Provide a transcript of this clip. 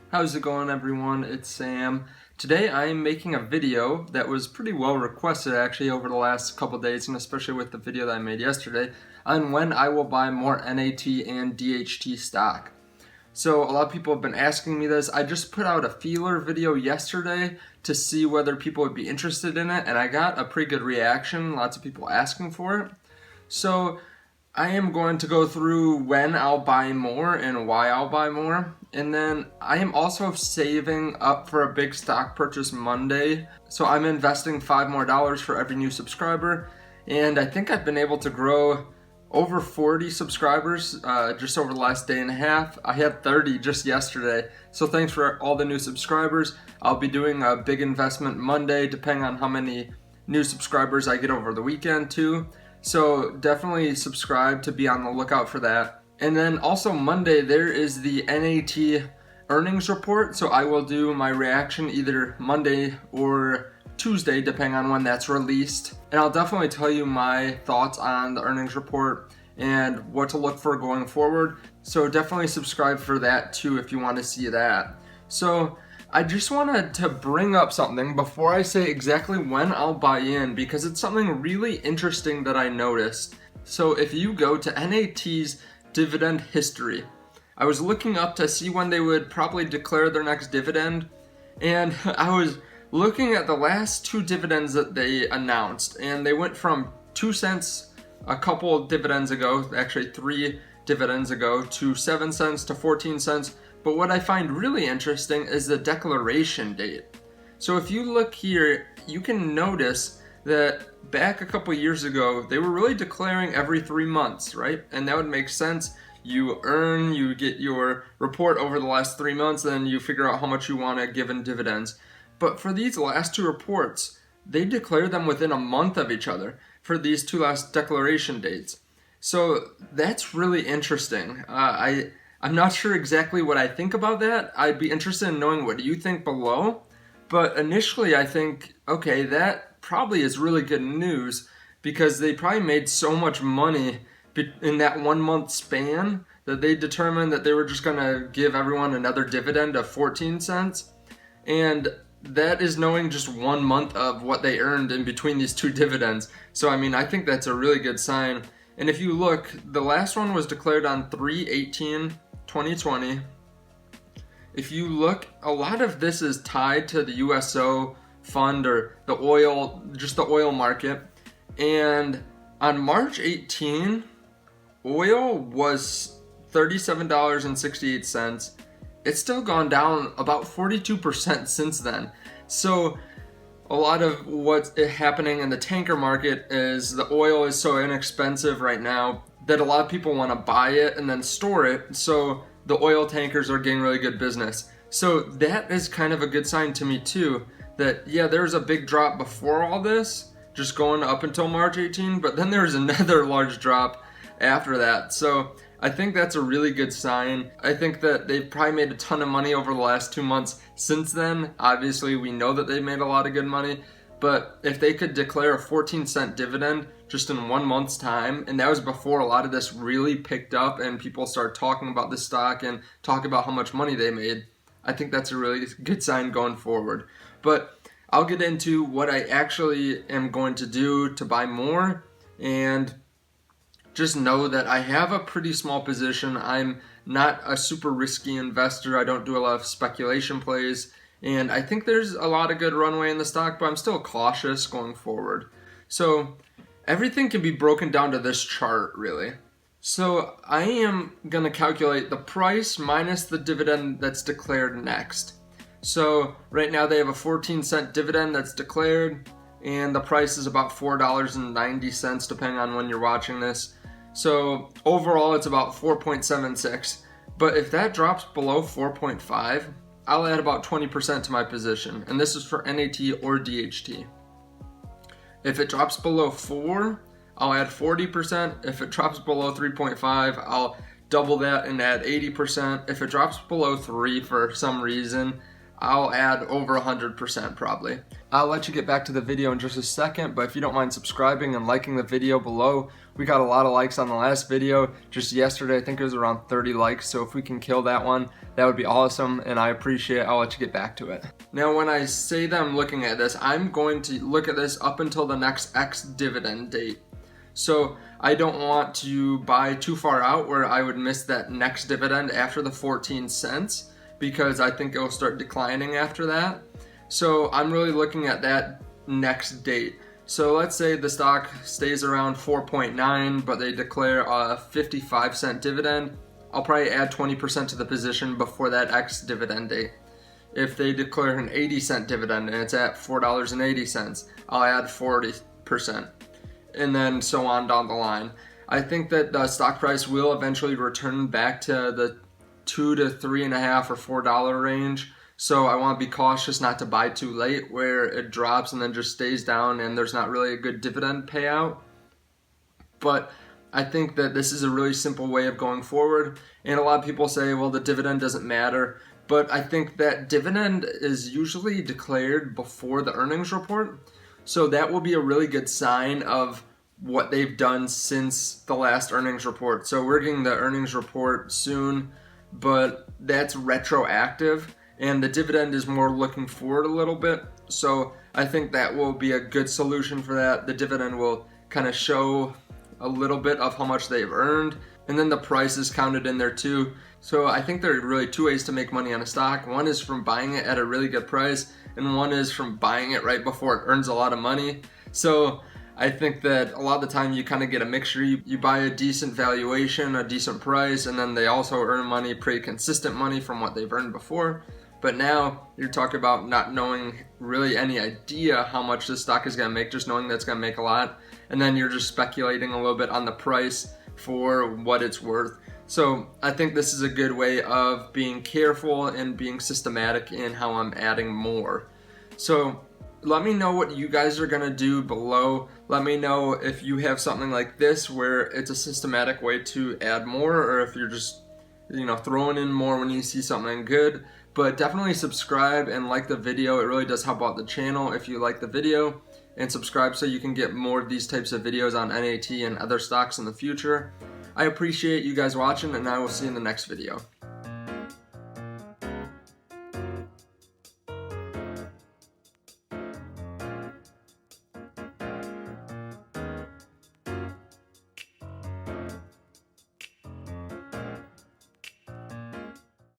How's it going, everyone? It's Sam. Today I am making a video that was pretty well requested actually over the last couple days, and especially with the video that I made yesterday, on when I will buy more NAT and DHT stock. So a lot of people have been asking me this. I just put out a feeler video yesterday to see whether people would be interested in it, and I got a pretty good reaction, lots of people asking for it. So I am going to go through when I'll buy more and why I'll buy more. And then I am also saving up for a big stock purchase Monday. So I'm investing $5 more for every new subscriber. And I think I've been able to grow over 40 subscribers just over the last day and a half. I had 30 just yesterday. So thanks for all the new subscribers. I'll be doing a big investment Monday depending on how many new subscribers I get over the weekend too. So definitely subscribe to be on the lookout for that. And then also Monday there is the NAT earnings report. So I will do my reaction either Monday or Tuesday depending on when that's released. And I'll definitely tell you my thoughts on the earnings report and what to look for going forward. So definitely subscribe for that too if you want to see that. So I just wanted to bring up something before I say exactly when I'll buy in, because it's something really interesting that I noticed. So if you go to NAT's dividend history, I was looking up to see when they would probably declare their next dividend, and I was looking at the last two dividends that they announced, and they went from 2 cents a couple of dividends ago, actually 3 dividends ago, to 7 cents to 14 cents. But what I find really interesting is the declaration date. So if you look here, you can notice that back a couple years ago, they were really declaring every 3 months, right? And that would make sense. You get your report over the last 3 months, then you figure out how much you want to give in dividends. But for these last two reports, they declared them within a month of each other for these two last declaration dates. So that's really interesting. I'm not sure exactly what I think about that. I'd be interested in knowing what you think below. But initially I think, okay, that probably is really good news because they probably made so much money in that 1 month span that they determined that they were just going to give everyone another dividend of 14 cents. And that is knowing just 1 month of what they earned in between these two dividends. So I mean, I think that's a really good sign. And if you look, the last one was declared on 3/18/2020. If you look, a lot of this is tied to the USO fund or the oil, just the oil market. And on March 18, oil was $37.68. It's still gone down about 42% since then. So a lot of what's happening in the tanker market is the oil is so inexpensive right now that a lot of people want to buy it and then store it. So the oil tankers are getting really good business. So that is kind of a good sign to me too, that yeah, there was a big drop before all this, just going up until March 18, but then there was another large drop after that. So I think that's a really good sign. I think that they've probably made a ton of money over the last 2 months since then. Obviously, we know that they made a lot of good money, but if they could declare a 14-cent dividend just in 1 month's time, and that was before a lot of this really picked up and people start talking about the stock and talk about how much money they made, I think that's a really good sign going forward. But I'll get into what I actually am going to do to buy more, and just know that I have a pretty small position. I'm not a super risky investor. I don't do a lot of speculation plays. And I think there's a lot of good runway in the stock, but I'm still cautious going forward. So everything can be broken down to this chart, really. So I am going to calculate the price minus the dividend that's declared next. So right now they have a 14-cent dividend that's declared, and the price is about $4.90 depending on when you're watching this. So overall, it's about 4.76. But if that drops below 4.5, I'll add about 20% to my position. And this is for NAT or DHT. If it drops below 4, I'll add 40%. If it drops below 3.5, I'll double that and add 80%. If it drops below 3 for some reason, I'll add over 100% probably. I'll let you get back to the video in just a second, but if you don't mind subscribing and liking the video below, we got a lot of likes on the last video. Just yesterday, I think it was around 30 likes, so if we can kill that one, that would be awesome, and I appreciate it. I'll let you get back to it. Now, when I say that I'm looking at this, I'm going to look at this up until the next ex-dividend date. So I don't want to buy too far out where I would miss that next dividend after the 14 cents, because I think it will start declining after that. So I'm really looking at that next date. So let's say the stock stays around 4.9, but they declare a 55-cent dividend. I'll probably add 20% to the position before that ex-dividend date. If they declare an 80-cent dividend and it's at $4.80, I'll add 40%. And then so on down the line. I think that the stock price will eventually return back to the $2 to $3.50 or $4 range. So I want to be cautious not to buy too late where it drops and then just stays down and there's not really a good dividend payout. But I think that this is a really simple way of going forward. And a lot of people say, well, the dividend doesn't matter. But I think that dividend is usually declared before the earnings report. So that will be a really good sign of what they've done since the last earnings report. So we're getting the earnings report soon, but that's retroactive. And the dividend is more looking forward a little bit. So I think that will be a good solution for that. The dividend will kind of show a little bit of how much they've earned. And then the price is counted in there too. So I think there are really two ways to make money on a stock. One is from buying it at a really good price, and one is from buying it right before it earns a lot of money. So I think that a lot of the time you kind of get a mixture. You buy a decent valuation, a decent price, and then they also earn money, pretty consistent money from what they've earned before. But now you're talking about not knowing really any idea how much this stock is going to make, just knowing that it's going to make a lot. And then you're just speculating a little bit on the price for what it's worth. So I think this is a good way of being careful and being systematic in how I'm adding more. So let me know what you guys are going to do below. Let me know if you have something like this where it's a systematic way to add more, or if you're just throwing in more when you see something good. But definitely subscribe and like the video. It really does help out the channel if you like the video. And subscribe so you can get more of these types of videos on NAT and other stocks in the future. I appreciate you guys watching, and I will see you in the next video.